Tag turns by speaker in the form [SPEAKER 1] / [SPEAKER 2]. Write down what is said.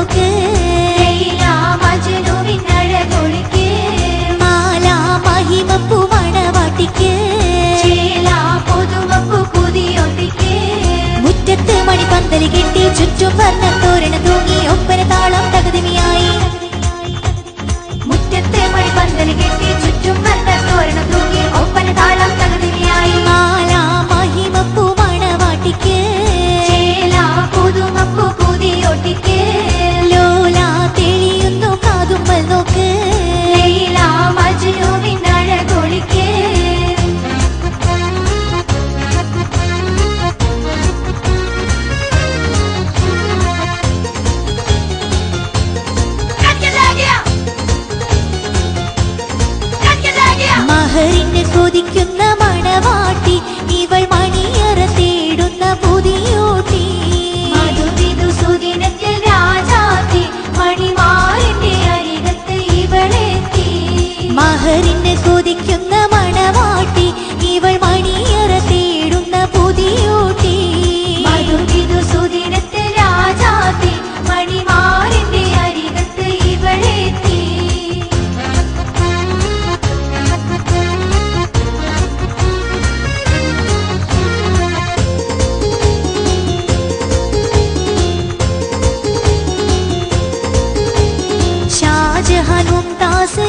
[SPEAKER 1] നോക്ക് മാല മഹിമപ്പു മണവാട്ടിക്ക് മുറ്റത്ത് മണിപ്പന്തല് കെട്ടി ചുറ്റും വർണ്ണ തോരണം തൂങ്ങി ഒപ്പന താളം തകതിമിയായി മുറ്റത്ത് മണിപ്പന്തല് കെട്ടി ചുറ്റും വർണ്ണ തോരണം തൂങ്ങി ഒപ്പന താളം തകതിമിയായി മാല മഹിമപ്പു മണവാട്ടിക്ക് പുതുമപ്പു പുതിയൊട്ടിക്ക് ലോല തെളിയുന്നു കാതുമ്പൽ നോക്ക് മജ്നുവിനഴകൊളിക്ക് മഹറിന് കൊതിക്കുന്ന മണവാട്ടി ഇവൾ മണിയറ തേടുന്ന പുതിയോട്ടി സുദിനത്തിൽ രാജാത്തി മണിമാറിന്റെ അരികത്ത് ഇവളെത്തി മഹറിന് കൊതിക്കുന്ന മണവാട്ടി ഇവൾ മണിയറ തേടുന്ന പുതിയോട്ടി സുദിനത്തിൽ രാജാത്തി മണിമാറിന്റെ അരികത്ത് ഇവളെത്തി ഷാജഹാൻ മുംതാസ്